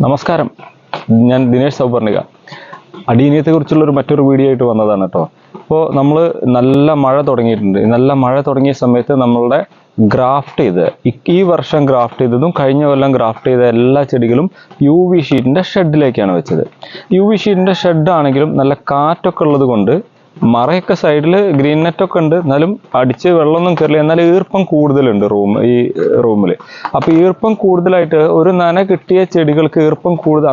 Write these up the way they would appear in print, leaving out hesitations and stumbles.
നമസ്കാരം, ഞാൻ ദിനേശ് സൗപർണിക. അടീനിയത്തെക്കുറിച്ചുള്ളൊരു മറ്റൊരു വീഡിയോ ആയിട്ട് വന്നതാണ് കേട്ടോ. ഇപ്പോൾ നമ്മൾ നല്ല മഴ തുടങ്ങിയിട്ടുണ്ട്. നല്ല മഴ തുടങ്ങിയ സമയത്ത് നമ്മളുടെ ഗ്രാഫ്റ്റ് ചെയ്ത് ഈ വർഷം ഗ്രാഫ്റ്റ് ചെയ്തതും കഴിഞ്ഞ കൊല്ലം ഗ്രാഫ്റ്റ് ചെയ്ത എല്ലാ ചെടികളും UV ഷീറ്റിൻ്റെ ഷെഡിലേക്കാണ് വെച്ചത്. UV ഷീറ്റിൻ്റെ ഷെഡാണെങ്കിലും നല്ല കാറ്റൊക്കെ ഉള്ളത് കൊണ്ട് മറയൊക്കെ സൈഡിൽ ഗ്രീൻ നെറ്റൊക്കെ ഉണ്ട്, എന്നാലും അടിച്ച് വെള്ളമൊന്നും കയറില്ല. എന്നാലും ഈർപ്പം കൂടുതലുണ്ട് ഈ റൂമിൽ. അപ്പോൾ ഈർപ്പം കൂടുതലായിട്ട് ഒരു നന കിട്ടിയ ചെടികൾക്ക്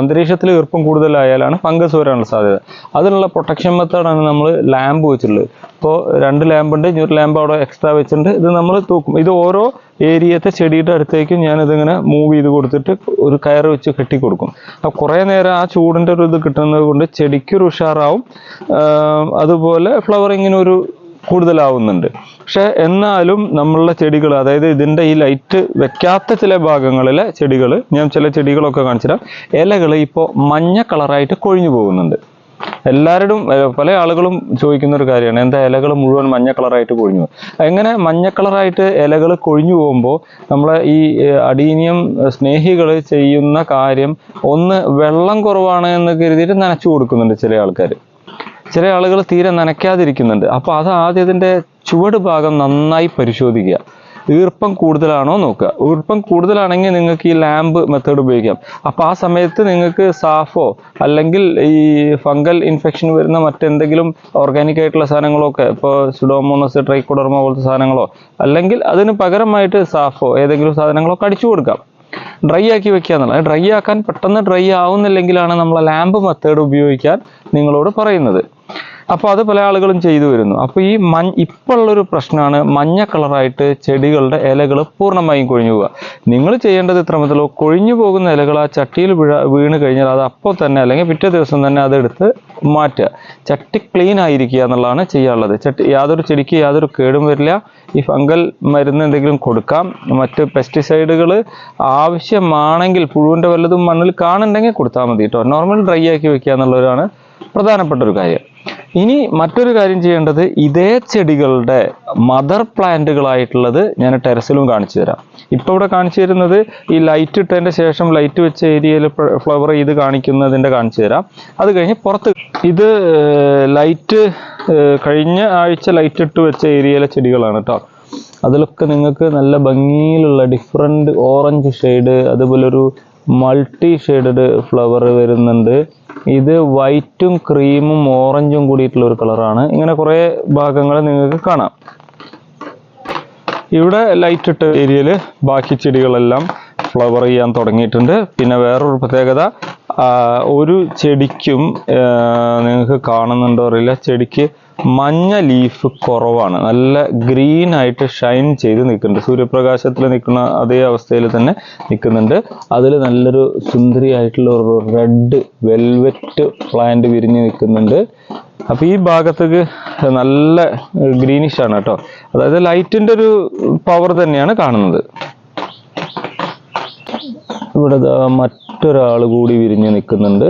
അന്തരീക്ഷത്തിൽ ഈർപ്പം കൂടുതലായാലാണ് ഫംഗസ് വരാനുള്ള സാധ്യത. അതിനുള്ള പ്രൊട്ടക്ഷൻ മെത്തേഡാണ് നമ്മൾ ലാമ്പ് വെച്ചിട്ടുള്ളത്. ഇപ്പോൾ 2 ലാമ്പുണ്ട്, ഇനി ഒരു ലാമ്പ് അവിടെ എക്സ്ട്രാ വെച്ചിട്ടുണ്ട്. ഇത് നമ്മൾ തൂക്കും. ഇത് ഓരോ ഏരിയത്തെ ചെടിയുടെ അടുത്തേക്കും ഞാനിതിങ്ങനെ മൂവ് ചെയ്ത് കൊടുത്തിട്ട് ഒരു കയറ് വെച്ച് കെട്ടി കൊടുക്കും. അപ്പോൾ കുറേ നേരം ആ ചൂടിൻ്റെ ഒരു ഇത് കിട്ടുന്നത് കൊണ്ട് ചെടിക്കൊരു ഉഷാറാവും, അതുപോലെ ഫ്ലവറിങ്ങിനൊരു കൂടുതലാവുന്നുണ്ട്. പക്ഷെ എന്നാലും നമ്മളുടെ ചെടികൾ, അതായത് ഇതിൻ്റെ ഈ ലൈറ്റ് വെക്കാത്ത ചില ഭാഗങ്ങളിലെ ചെടികൾ, ഞാൻ ചില ചെടികളൊക്കെ കാണിച്ചുതരാം. ഇലകൾ ഇപ്പോൾ മഞ്ഞ കളറായിട്ട് കൊഴിഞ്ഞു പോകുന്നുണ്ട്. എല്ലാവരും പല ആളുകളും ചോദിക്കുന്ന ഒരു കാര്യമാണ്, എന്താ ഇലകൾ മുഴുവൻ മഞ്ഞ കളറായിട്ട് കൊഴിഞ്ഞു പോകും? എങ്ങനെ മഞ്ഞ കളറായിട്ട് ഇലകൾ കൊഴിഞ്ഞു പോകുമ്പോൾ നമ്മളെ ഈ അഡീനിയം സ്നേഹികൾ ചെയ്യുന്ന കാര്യം, ഒന്ന് വെള്ളം കുറവാണ് എന്ന് കരുതിയിട്ട് നനച്ചു കൊടുക്കുന്നുണ്ട് ചില ആൾക്കാർ. ചില ആളുകൾ തീരെ നനയ്ക്കാതിരിക്കുന്നുണ്ട്. അപ്പോൾ അത് ആദ്യം ഇതിൻ്റെ ചുവട് ഭാഗം നന്നായി പരിശോധിക്കുക. ഈർപ്പം കൂടുതലാണോ നോക്കുക. ഈർപ്പം കൂടുതലാണെങ്കിൽ നിങ്ങൾക്ക് ഈ ലാമ്പ് മെത്തേഡ് ഉപയോഗിക്കാം. അപ്പോൾ ആ സമയത്ത് നിങ്ങൾക്ക് സാഫോ അല്ലെങ്കിൽ ഈ ഫംഗൽ ഇൻഫെക്ഷൻ വരുന്ന മറ്റെന്തെങ്കിലും ഓർഗാനിക് ആയിട്ടുള്ള സാധനങ്ങളൊക്കെ, ഇപ്പോൾ സുഡോമോണസ്, ട്രൈക്കോഡർമ പോലത്തെ സാധനങ്ങളോ, അല്ലെങ്കിൽ അതിന് പകരമായിട്ട് സാഫോ ഏതെങ്കിലും സാധനങ്ങളൊക്കെ അടിച്ചു കൊടുക്കാം. ഡ്രൈ ആക്കി വെക്കുക എന്നുള്ളത്. ഡ്രൈ ആക്കാൻ പെട്ടെന്ന് ഡ്രൈ ആവുന്നില്ലെങ്കിലാണ് നമ്മൾ ലാമ്പ് മെത്തേഡ് ഉപയോഗിക്കാൻ നിങ്ങളോട് പറയുന്നത്. അപ്പോൾ അത് പല ആളുകളും ചെയ്തു വരുന്നു. അപ്പോൾ ഈ ഇപ്പോൾ ഉള്ളൊരു പ്രശ്നമാണ് മഞ്ഞ കളറായിട്ട് ചെടികളുടെ ഇലകൾ പൂർണ്ണമായും കൊഴിഞ്ഞു പോവുക. നിങ്ങൾ ചെയ്യേണ്ടത് ഇത്ര മാത്രമേ, കൊഴിഞ്ഞു പോകുന്ന ഇലകൾ ആ ചട്ടിയിൽ വീണ് കഴിഞ്ഞാൽ അത് അപ്പോൾ തന്നെ അല്ലെങ്കിൽ പിറ്റേ ദിവസം തന്നെ അതെടുത്ത് മാറ്റുക. ചട്ടി ക്ലീൻ ആയിരിക്കുക എന്നുള്ളതാണ് ചെയ്യാനുള്ളത്. യാതൊരു ചെടിക്ക് യാതൊരു കേടും വരില്ല. ഈ ഫംഗൽ മരുന്ന് എന്തെങ്കിലും കൊടുക്കാം. മറ്റ് പെസ്റ്റിസൈഡുകൾ ആവശ്യമാണെങ്കിൽ പുഴുവിൻ്റെ വല്ലതും മണ്ണിൽ കാണുന്നുണ്ടെങ്കിൽ കൊടുത്താൽ മതി കേട്ടോ. നോർമൽ ഡ്രൈ ആക്കി വെക്കുക എന്നുള്ളതാണ് പ്രധാനപ്പെട്ട ഒരു കാര്യം. ഇനി മറ്റൊരു കാര്യം ചെയ്യേണ്ടത്, ഇതേ ചെടികളുടെ മദർ പ്ലാന്റുകളായിട്ടുള്ളത് ഞാൻ ടെറസിലും കാണിച്ചു തരാം. ഇപ്പോൾ ഇവിടെ കാണിച്ചു തരുന്നത് ഈ ലൈറ്റ് ഇട്ടതിൻ്റെ ശേഷം ലൈറ്റ് വെച്ച ഏരിയയിൽ ഫ്ലവർ ചെയ്ത് കാണിക്കുന്നതിൻ്റെ കാണിച്ചു തരാം. അത് കഴിഞ്ഞ് പുറത്ത് ഇത് ലൈറ്റ് കഴിഞ്ഞ ആഴ്ച ലൈറ്റ് ഇട്ട് വെച്ച ഏരിയയിലെ ചെടികളാണ് കേട്ടോ. അതിലൊക്കെ നിങ്ങൾക്ക് നല്ല ഭംഗിയിലുള്ള ഡിഫറെൻറ്റ് ഓറഞ്ച് ഷെയ്ഡ്, അതുപോലെ ഒരു മൾട്ടി ഷെയ്ഡഡ് ഫ്ലവർ വരുന്നുണ്ട്. ഇത് വൈറ്റും ക്രീമും ഓറഞ്ചും കൂടിയിട്ടുള്ള ഒരു കളറാണ്. ഇങ്ങനെ കുറേ ഭാഗങ്ങൾ നിങ്ങൾക്ക് കാണാം. ഇവിടെ ലൈറ്റ് ഇട്ട ഏരിയയിൽ ബാക്കി ചെടികളെല്ലാം ഫ്ലവർ ചെയ്യാൻ തുടങ്ങിയിട്ടുണ്ട്. പിന്നെ വേറൊരു പ്രത്യേകത, ഒരു ചെടിക്കും നിങ്ങൾക്ക് കാണുന്നുണ്ടോ അറിയില്ല, ചെടിക്ക് മഞ്ഞ ലീഫ് കുറവാണ്. നല്ല ഗ്രീൻ ആയിട്ട് ഷൈൻ ചെയ്ത് നിൽക്കുന്നുണ്ട്. സൂര്യപ്രകാശത്തിൽ നിൽക്കുന്ന അതേ അവസ്ഥയിൽ തന്നെ നിൽക്കുന്നുണ്ട്. അതിൽ നല്ലൊരു സുന്ദരിയായിട്ടുള്ള ഒരു റെഡ് വെൽവെറ്റ് പ്ലാന്റ് വിരിഞ്ഞ് നിൽക്കുന്നുണ്ട്. അപ്പോൾ ഈ ഭാഗത്തേക്ക് നല്ല ഗ്രീനിഷ് ആണ് കേട്ടോ. അതായത് ലൈറ്റിൻ്റെ ഒരു പവർ തന്നെയാണ് കാണുന്നത്. ഇവിടെ മറ്റൊരാൾ കൂടി വിരിഞ്ഞ് നിൽക്കുന്നുണ്ട്.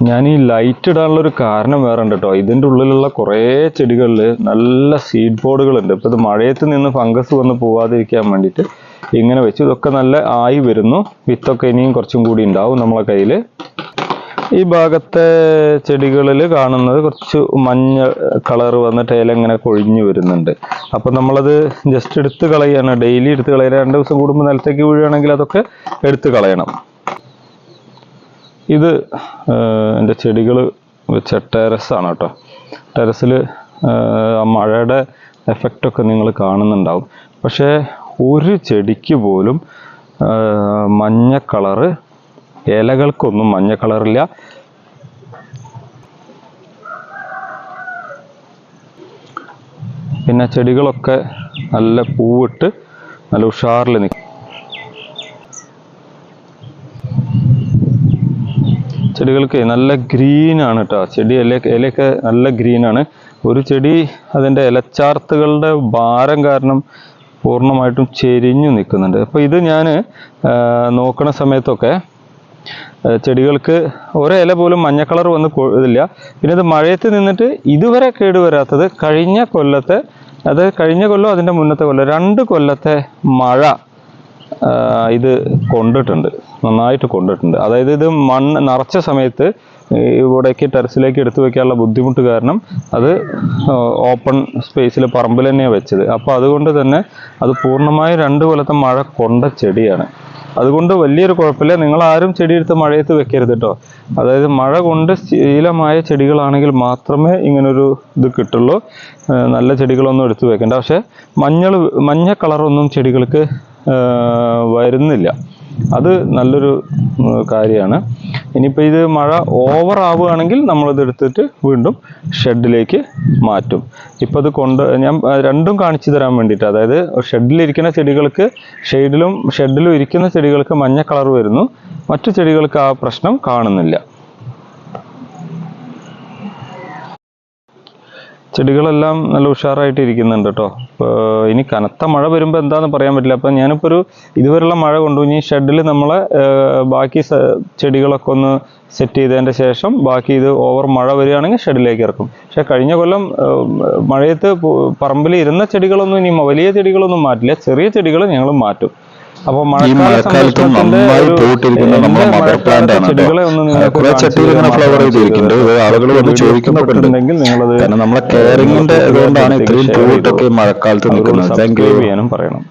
ഞാൻ ഈ ലൈറ്റ് ഇടാനുള്ളൊരു കാരണം വേറെ ഉണ്ട് കേട്ടോ. ഇതിൻ്റെ ഉള്ളിലുള്ള കുറേ ചെടികളിൽ നല്ല സീഡ് പോഡുകളുണ്ട്. ഇപ്പോൾ ഇത് മഴയത്ത് നിന്ന് ഫംഗസ് വന്ന് പോവാതിരിക്കാൻ വേണ്ടിയിട്ട് ഇങ്ങനെ വെച്ചു. ഇതൊക്കെ നല്ല ആയി വരുന്നു. വിത്തൊക്കെ ഇനിയും കുറച്ചും കൂടി ഉണ്ടാവും നമ്മളെ കയ്യിൽ. ഈ ഭാഗത്തെ ചെടികളിൽ കാണുന്നത് കുറച്ച് മഞ്ഞ കളർ വന്നിട്ട് ഇല ഇങ്ങനെ കൊഴിഞ്ഞു വരുന്നുണ്ട്. അപ്പം നമ്മളത് ജസ്റ്റ് എടുത്ത് കളയാണ്. ഡെയിലി എടുത്ത് കളയാൻ 2 ദിവസം കൂടുമ്പോൾ നിലത്തേക്ക് വീഴുകയാണെങ്കിൽ അതൊക്കെ എടുത്ത് കളയണം. ഇത് എൻ്റെ ചെടികൾ വെച്ച ടെറസാണ് കേട്ടോ. ടെറസിൽ മഴയുടെ എഫക്റ്റൊക്കെ നിങ്ങൾ കാണുന്നുണ്ടാവും. പക്ഷേ ഒരു ചെടിക്ക് പോലും മഞ്ഞ കളറ്, ഇലകൾക്കൊന്നും മഞ്ഞ കളറില്ല. പിന്നെ ചെടികളൊക്കെ നല്ല പൂവിട്ട് നല്ല ഉഷാറിൽ നിൽക്കും. ചെടികൾക്ക് നല്ല ഗ്രീനാണ് കേട്ടോ. ചെടി ഇലയൊക്കെ നല്ല ഗ്രീനാണ്. ഒരു ചെടി അതിൻ്റെ ഇലച്ചാർത്തുകളുടെ ഭാരം കാരണം പൂർണ്ണമായിട്ടും ചെരിഞ്ഞു നിൽക്കുന്നുണ്ട്. അപ്പോൾ ഇത് ഞാൻ നോക്കണ സമയത്തൊക്കെ ചെടികൾക്ക് ഒരില പോലും മഞ്ഞ കളർ വന്ന് ഇതില്ല. പിന്നെ ഇത് മഴയത്ത് നിന്നിട്ട് ഇതുവരെ കേടുവരാത്തത് കഴിഞ്ഞ കൊല്ലത്തെ, അത് കഴിഞ്ഞ കൊല്ലം അതിൻ്റെ മുന്നത്തെ കൊല്ലം 2 കൊല്ലത്തെ മഴ ഇത് കൊണ്ടിട്ടുണ്ട്, നന്നായിട്ട് കൊണ്ടിട്ടുണ്ട്. അതായത് ഇത് മണ്ണ് നിറച്ച സമയത്ത് ഇവിടേക്ക് ടെറസിലേക്ക് എടുത്തു വെക്കാനുള്ള ബുദ്ധിമുട്ട് കാരണം അത് ഓപ്പൺ സ്പേസിൽ പറമ്പിൽ തന്നെയാണ് വെച്ചത്. അപ്പോൾ അതുകൊണ്ട് തന്നെ അത് പൂർണ്ണമായും 2 കൊല്ലത്തെ മഴ കൊണ്ട ചെടിയാണ്. അതുകൊണ്ട് വലിയൊരു കുഴപ്പമില്ല. നിങ്ങൾ ആരും ചെടി എടുത്ത് മഴയത്ത് വെക്കരുത് കേട്ടോ. അതായത് മഴ കൊണ്ട് ശീലമായ ചെടികളാണെങ്കിൽ മാത്രമേ ഇങ്ങനൊരു ഇത് കിട്ടുള്ളൂ. നല്ല ചെടികളൊന്നും എടുത്ത് വെക്കണ്ട. പക്ഷെ മഞ്ഞ കളറൊന്നും ചെടികൾക്ക് വരുന്നില്ല. അത് നല്ലൊരു കാര്യമാണ്. ഇനിയിപ്പോൾ ഇത് മഴ ഓവർ ആവുകയാണെങ്കിൽ നമ്മളിത് എടുത്തിട്ട് വീണ്ടും ഷെഡിലേക്ക് മാറ്റും. ഇപ്പോൾ ഇത് ഞാൻ രണ്ടും കാണിച്ചു തരാൻ വേണ്ടിയിട്ട്, അതായത് ഷെഡിലിരിക്കുന്ന ചെടികൾക്ക് ഷെഡിലും ഇരിക്കുന്ന ചെടികൾക്ക് മഞ്ഞ കളർ വരുന്നു, മറ്റു ചെടികൾക്ക് ആ പ്രശ്നം കാണുന്നില്ല. ചെടികളെല്ലാം നല്ല ഉഷാറായിട്ട് ഇരിക്കുന്നുണ്ട് കേട്ടോ. ഇനി കനത്ത മഴ വരുമ്പോൾ എന്താണെന്ന് പറയാൻ പറ്റില്ല. അപ്പം ഞാനിപ്പോൾ ഇതുവരെയുള്ള മഴ കൊണ്ടു ഇനി ഷെഡിൽ നമ്മളെ ബാക്കി ചെടികളൊക്കെ ഒന്ന് സെറ്റ് ചെയ്തതിൻ്റെ ശേഷം ബാക്കി ഇത് ഓവർ മഴ വരികയാണെങ്കിൽ ഷെഡിലേക്ക് ഇറക്കും. പക്ഷേ കഴിഞ്ഞ കൊല്ലം മഴയത്ത് പറമ്പിൽ ഇരുന്ന ചെടികളൊന്നും ഇനി വലിയ ചെടികളൊന്നും മാറ്റില്ല, ചെറിയ ചെടികൾ ഞങ്ങൾ മാറ്റും. അപ്പോൾ മഴക്കാലത്ത് നന്നായി പോയിട്ടിരിക്കുന്ന നമ്മുടെ മദർ പ്ലാന്റ് ആണ്. കുറെ ചട്ടിയിൽ ഇങ്ങനെ ഫ്ലവർ ചെയ്തിരിക്കുന്നുണ്ട്. ആളുകൾ വന്ന് ചോദിക്കുന്നൊക്കെ ഉണ്ട്. കാരണം നമ്മളെ കെയറിങ്ങിന്റെ ഇതുകൊണ്ടാണ് ഇത്രയും പൂവിട്ടൊക്കെ മഴക്കാലത്ത് നിൽക്കുന്നത്. സബ്സ്ക്രൈബ് ചെയ്യാനും പറയണം.